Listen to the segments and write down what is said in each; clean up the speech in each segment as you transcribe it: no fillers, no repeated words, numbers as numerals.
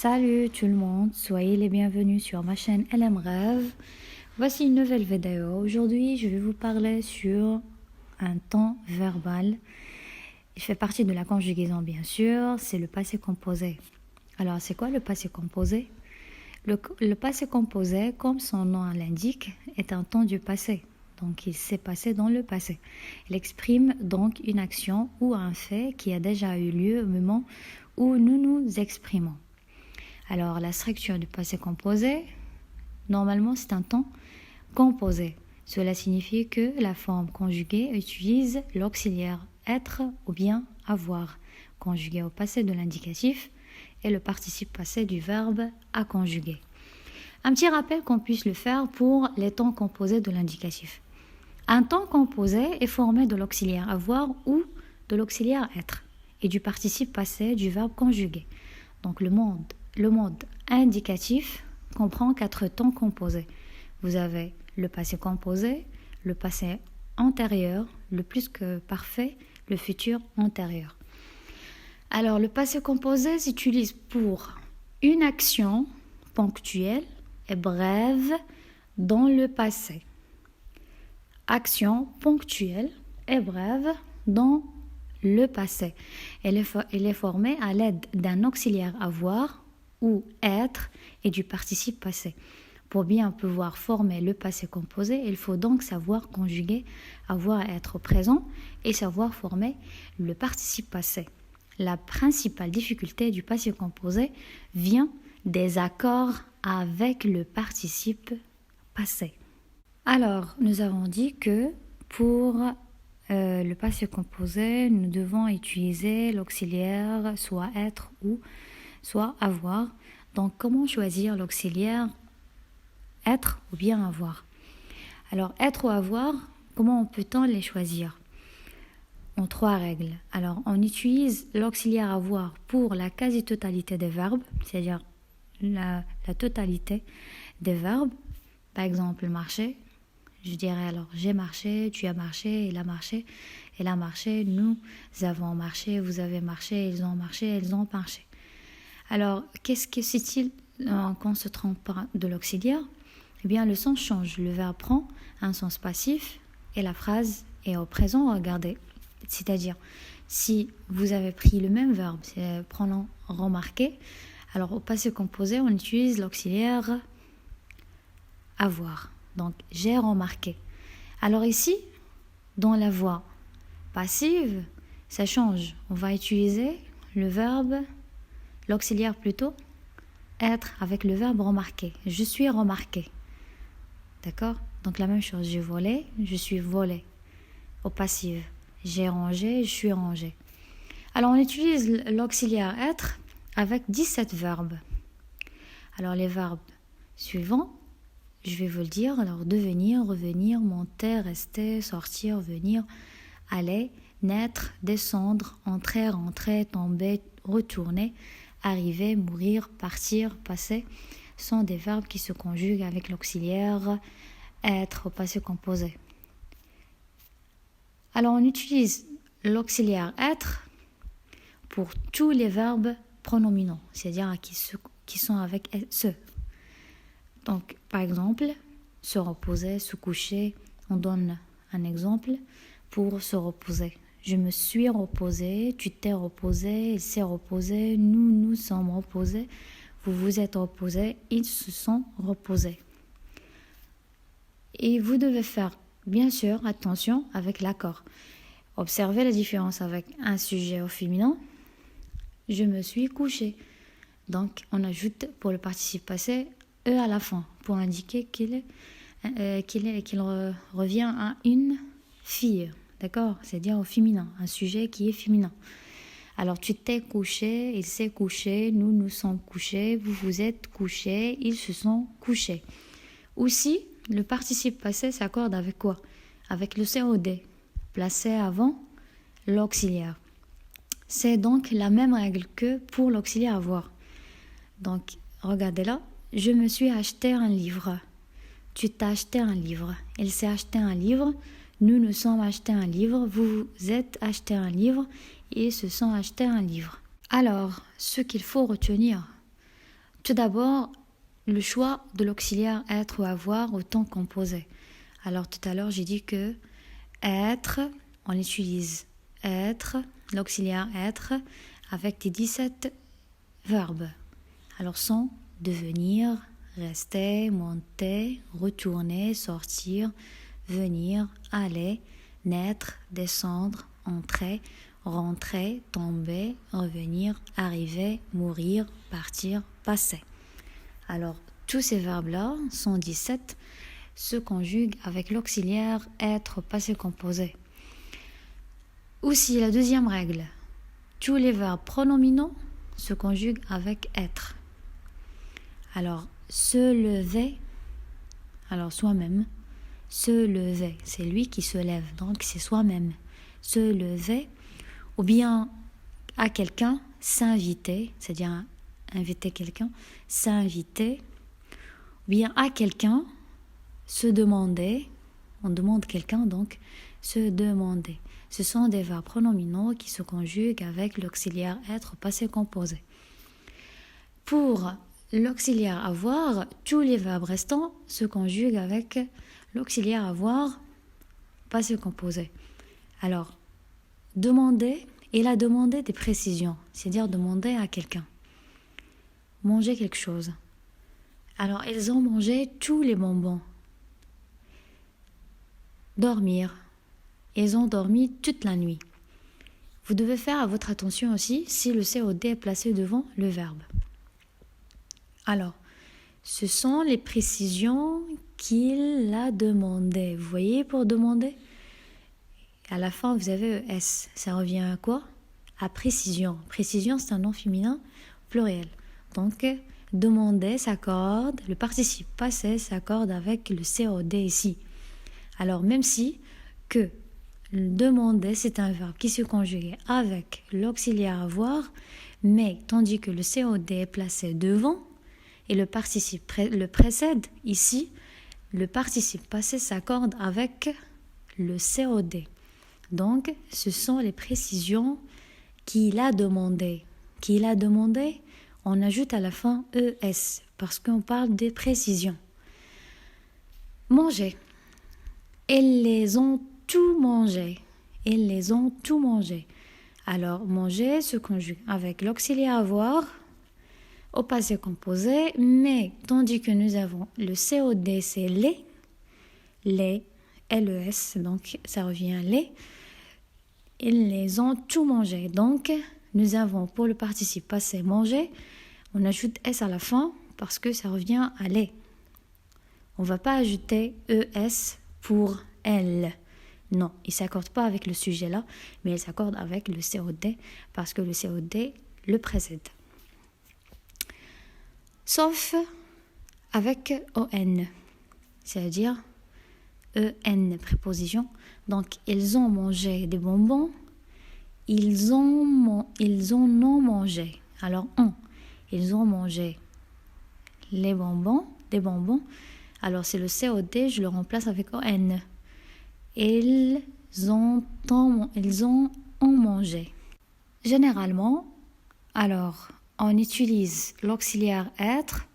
Salut tout le monde, soyez les bienvenus sur ma chaîne LM Rêve. Voici une nouvelle vidéo. Aujourd'hui, je vais vous parler sur un temps verbal. Il fait partie de la conjugaison, bien sûr, c'est le passé composé. Alors, c'est quoi le passé composé? Le passé composé, comme son nom l'indique, est un temps du passé. Donc, il s'est passé dans le passé. Il exprime donc une action ou un fait qui a déjà eu lieu au moment où nous nous exprimons. Alors, la structure du passé composé, normalement, c'est un temps composé. Cela signifie que la forme conjuguée utilise l'auxiliaire être ou bien avoir, conjugué au passé de l'indicatif, et le participe passé du verbe à conjuguer. Un petit rappel qu'on puisse le faire pour les temps composés de l'indicatif. Un temps composé est formé de l'auxiliaire avoir ou de l'auxiliaire être et du participe passé du verbe conjugué. Donc le mode indicatif comprend 4 temps composés. Vous avez le passé composé, le passé antérieur, le plus que parfait, le futur antérieur. Alors le passé composé s'utilise pour une action ponctuelle et brève dans le passé. Action ponctuelle et brève dans le passé. Elle est formée à l'aide d'un auxiliaire avoir ou être et du participe passé. Pour bien pouvoir former le passé composé, il faut donc savoir conjuguer avoir et être au présent et savoir former le participe passé. La principale difficulté du passé composé vient des accords avec le participe passé. Alors, nous avons dit que pour le passé composé, nous devons utiliser l'auxiliaire soit être ou soit avoir. Donc, comment choisir l'auxiliaire être ou bien avoir? Alors, être ou avoir, comment peut-on les choisir? En 3 règles. Alors, on utilise l'auxiliaire avoir pour la quasi-totalité des verbes, c'est-à-dire la totalité des verbes. Par exemple, marcher. Je dirais alors j'ai marché, tu as marché, il a marché, elle a marché, nous avons marché, vous avez marché, ils ont marché, elles ont marché. Alors, qu'est-ce que c'est-il qu'on ne se trompe pas de l'auxiliaire? Eh bien, le sens change. Le verbe prend un sens passif et la phrase est au présent regardez. C'est-à-dire, si vous avez pris le même verbe, c'est pronom remarqué, alors au passé composé, on utilise l'auxiliaire avoir. Donc, j'ai remarqué. Alors ici, dans la voix passive, ça change. On va utiliser le verbe, l'auxiliaire plutôt, être avec le verbe remarquer. Je suis remarqué. D'accord? Donc la même chose. J'ai volé, je suis volé. Au passif. J'ai rangé, je suis rangé. Alors on utilise l'auxiliaire être avec 17 verbes. Alors les verbes suivants, je vais vous le dire. Alors, devenir, revenir, monter, rester, sortir, venir, aller, naître, descendre, entrer, rentrer, tomber, retourner, arriver, mourir, partir, passer sont des verbes qui se conjuguent avec l'auxiliaire être au passé composé. Alors, on utilise l'auxiliaire être pour tous les verbes pronominaux, c'est-à-dire qui sont avec ce. Donc, par exemple, se reposer, se coucher. On donne un exemple pour se reposer. Je me suis reposé, tu t'es reposé, il s'est reposé, nous nous sommes reposés, vous vous êtes reposés, ils se sont reposés. Et vous devez faire, bien sûr, attention avec l'accord. Observez la différence avec un sujet au féminin. Je me suis couché. Donc, on ajoute pour le participe passé E à la fin, pour indiquer qu'il revient à une fille, d'accord? C'est-à-dire au féminin, un sujet qui est féminin. Alors, tu t'es couché, il s'est couché, nous nous sommes couchés, vous vous êtes couchés, ils se sont couchés. Aussi, le participe passé s'accorde avec quoi? Avec le COD, placé avant l'auxiliaire. C'est donc la même règle que pour l'auxiliaire avoir. Donc, regardez là. Je me suis acheté un livre. Tu t'as acheté un livre. Elle s'est acheté un livre. Nous nous sommes acheté un livre. Vous vous êtes acheté un livre. Ils se sont acheté un livre. Alors, ce qu'il faut retenir Tout d'abord, le choix de l'auxiliaire être ou avoir au temps composé. Alors tout à l'heure, j'ai dit que être, on utilise être, l'auxiliaire être, avec les 17 verbes. Alors sont devenir, rester, monter, retourner, sortir, venir, aller, naître, descendre, entrer, rentrer, tomber, revenir, arriver, mourir, partir, passer. Alors, tous ces verbes-là sont 17, se conjuguent avec l'auxiliaire être passé composé. Aussi, la deuxième règle, tous les verbes pronominaux se conjuguent avec être. Alors, se lever, alors soi-même, se lever, c'est lui qui se lève, donc c'est soi-même. Se lever, ou bien à quelqu'un, s'inviter, c'est-à-dire inviter quelqu'un, s'inviter, ou bien à quelqu'un, se demander, on demande quelqu'un donc, se demander. Ce sont des verbes pronominaux qui se conjuguent avec l'auxiliaire être au passé composé. Pour l'auxiliaire avoir, tous les verbes restants se conjuguent avec l'auxiliaire avoir passé composé. Alors, demander, il a demandé des précisions, c'est-à-dire demander à quelqu'un. Manger quelque chose. Alors, ils ont mangé tous les bonbons. Dormir. Ils ont dormi toute la nuit. Vous devez faire à votre attention aussi si le COD est placé devant le verbe. Alors, ce sont les précisions qu'il a demandées. Vous voyez, pour demander, à la fin, vous avez ES. Ça revient à quoi? À précision. Précision, c'est un nom féminin pluriel. Donc, demander s'accorde, le participe passé s'accorde avec le COD ici. Alors, même si que demander, c'est un verbe qui se conjugue avec l'auxiliaire avoir, mais tandis que le COD est placé devant et le participe le précède, ici, le participe passé s'accorde avec le COD. Donc, ce sont les précisions qu'il a demandées. Qu'il a demandé, on ajoute à la fin ES, parce qu'on parle des précisions. Manger. Ils les ont tout mangé. Ils les ont tout mangé. Alors, manger se conjugue avec l'auxiliaire avoir au passé composé, mais tandis que nous avons le COD, c'est les, LES, donc ça revient à les. Ils les ont tout mangé. Donc, nous avons pour le participe passé manger, on ajoute S à la fin parce que ça revient à les. On ne va pas ajouter ES pour elle. Non, il ne s'accorde pas avec le sujet là, mais il s'accorde avec le COD parce que le COD le précède. Sauf avec ON, c'est-à-dire EN, préposition. Donc, ils ont mangé des bonbons, ils en ont mangé. Alors, ils ont mangé des bonbons. Alors, c'est le COD, je le remplace avec ON. Ils ont mangé. Généralement, alors, on utilise l'auxiliaire être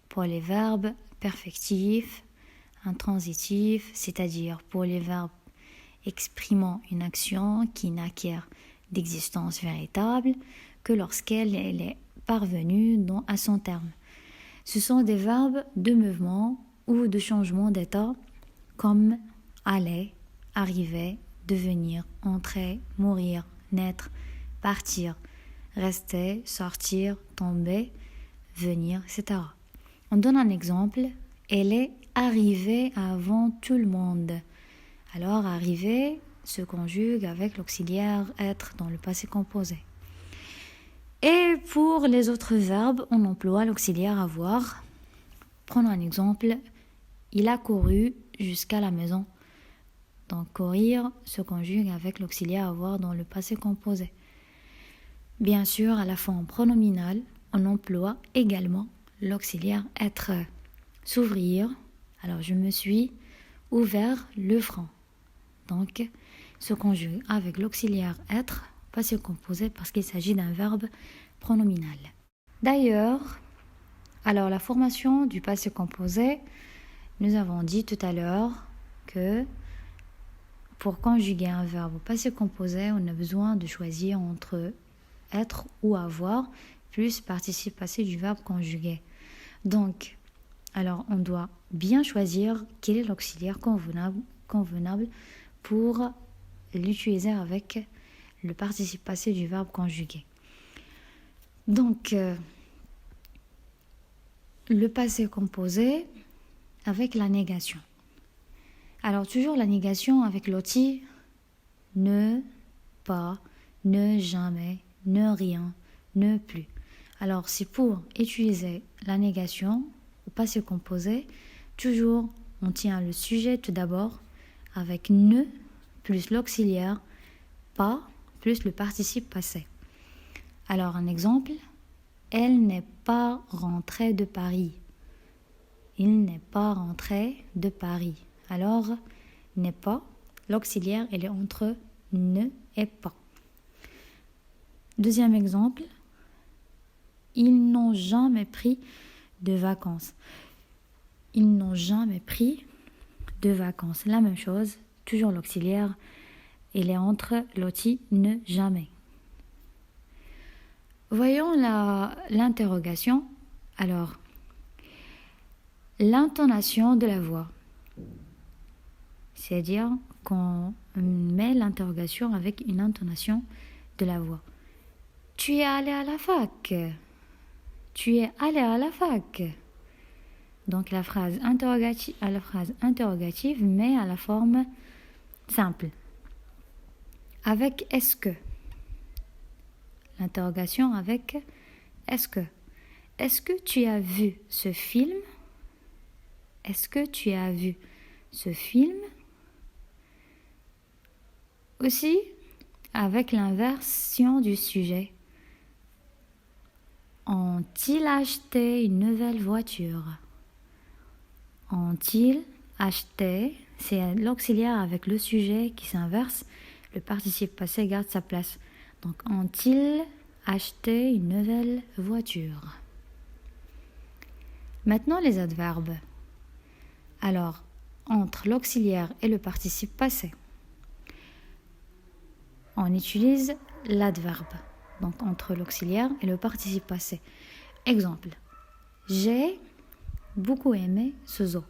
pour les verbes perfectifs, intransitifs, c'est-à-dire pour les verbes exprimant une action qui n'acquiert d'existence véritable que lorsqu'elle est parvenue à son terme. Ce sont des verbes de mouvement ou de changement d'état comme aller, arriver, devenir, entrer, mourir, naître, partir, rester, sortir, tomber, venir, etc. On donne un exemple. Elle est arrivée avant tout le monde. Alors, arriver se conjugue avec l'auxiliaire être dans le passé composé. Et pour les autres verbes, on emploie l'auxiliaire avoir. Prenons un exemple. Il a couru jusqu'à la maison. Donc, courir se conjugue avec l'auxiliaire avoir dans le passé composé. Bien sûr, à la forme pronominale, on emploie également l'auxiliaire être. S'ouvrir. Alors, je me suis ouvert le franc. Donc, se conjugue avec l'auxiliaire être, passé composé parce qu'il s'agit d'un verbe pronominal. D'ailleurs, Alors, la formation du passé composé, nous avons dit tout à l'heure que pour conjuguer un verbe au passé composé, on a besoin de choisir entre être ou avoir plus participe passé du verbe conjugué. Donc, alors on doit bien choisir quel est l'auxiliaire convenable pour l'utiliser avec le participe passé du verbe conjugué. Donc, le passé composé avec la négation. Alors, toujours la négation avec l'outil ne, pas, ne, jamais, ne, rien, ne, plus. Alors, c'est pour utiliser la négation au passé composé, toujours on tient le sujet tout d'abord avec ne plus l'auxiliaire pas plus le participe passé. Alors, un exemple, elle n'est pas rentrée de Paris. Il n'est pas rentré de Paris. Alors, n'est pas, l'auxiliaire, elle est entre ne et pas. Deuxième exemple, ils n'ont jamais pris de vacances. Ils n'ont jamais pris de vacances. La même chose, toujours l'auxiliaire, il est entre l'outil ne, jamais. Voyons l'interrogation. Alors, l'intonation de la voix. C'est-à-dire qu'on met l'interrogation avec une intonation de la voix. Tu es allé à la fac. Tu es allé à la fac. Donc la phrase interrogative mais à la forme simple. Avec est-ce que. L'interrogation avec est-ce que. Est-ce que tu as vu ce film? Est-ce que tu as vu ce film? Aussi, avec l'inversion du sujet. Ont-ils acheté une nouvelle voiture? Ont-ils acheté? C'est l'auxiliaire avec le sujet qui s'inverse. Le participe passé garde sa place. Donc, ont-ils acheté une nouvelle voiture? Maintenant, les adverbes. Alors, entre l'auxiliaire et le participe passé, on utilise l'adverbe. Donc, entre l'auxiliaire et le participe passé. Exemple. J'ai beaucoup aimé ce zoo.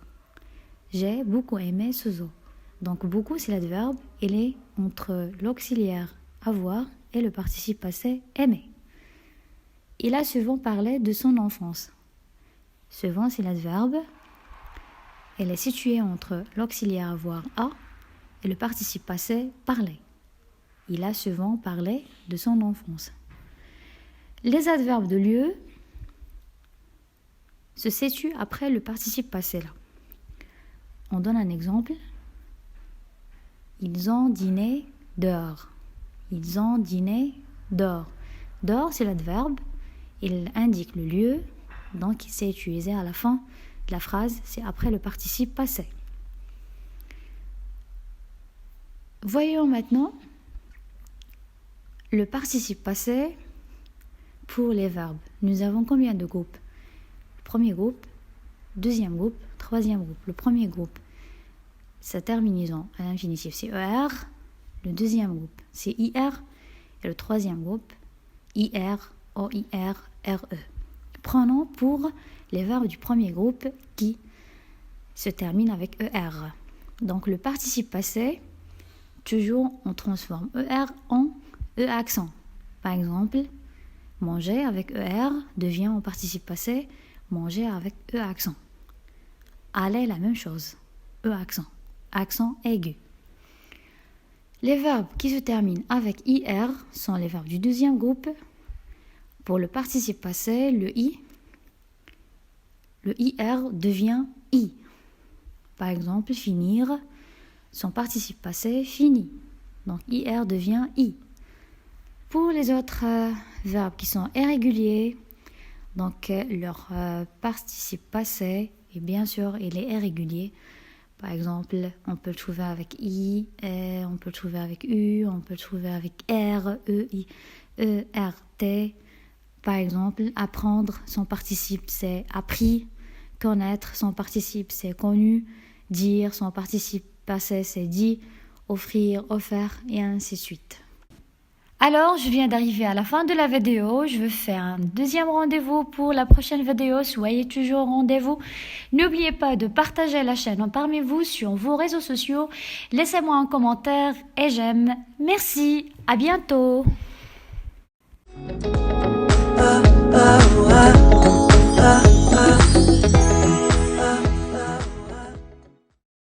J'ai beaucoup aimé ce zoo. Donc, beaucoup, c'est l'adverbe. Il est entre l'auxiliaire avoir et le participe passé aimer. Il a souvent parlé de son enfance. Souvent, c'est l'adverbe. Elle est située entre l'auxiliaire avoir a et le participe passé parler. Il a souvent parlé de son enfance. Les adverbes de lieu se situent après le participe passé là. On donne un exemple. Ils ont dîné dehors. Ils ont dîné dehors. Dehors, c'est l'adverbe. Il indique le lieu. Donc, il s'est utilisé à la fin de la phrase. C'est après le participe passé. Voyons maintenant le participe passé pour les verbes. Nous avons combien de groupes? Premier groupe, deuxième groupe, troisième groupe. Le premier groupe, sa terminaison à l'infinitif, c'est ER. Le deuxième groupe, c'est IR. Et le troisième groupe, IR, OIR, RE. Prenons pour les verbes du premier groupe qui se terminent avec ER. Donc le participe passé, toujours on transforme ER en E accent. Par exemple, manger avec ER devient au participe passé manger avec E accent. Aller, la même chose. E accent. Accent aigu. Les verbes qui se terminent avec IR sont les verbes du deuxième groupe. Pour le participe passé, le IR devient I. Par exemple, finir, son participe passé finit. Donc IR devient I. Pour les autres verbes qui sont irréguliers, donc leur participe passé, et bien sûr, il est irrégulier. Par exemple, on peut le trouver avec I, on peut le trouver avec U, on peut le trouver avec R, E, I, E, R, T. Par exemple, apprendre, son participe c'est appris. Connaître, son participe c'est connu. Dire, son participe passé c'est dit. Offrir, offert et ainsi de suite. Alors, je viens d'arriver à la fin de la vidéo. Je vais faire un deuxième rendez-vous pour la prochaine vidéo. Soyez toujours au rendez-vous. N'oubliez pas de partager la chaîne parmi vous sur vos réseaux sociaux. Laissez-moi un commentaire et j'aime. Merci, à bientôt.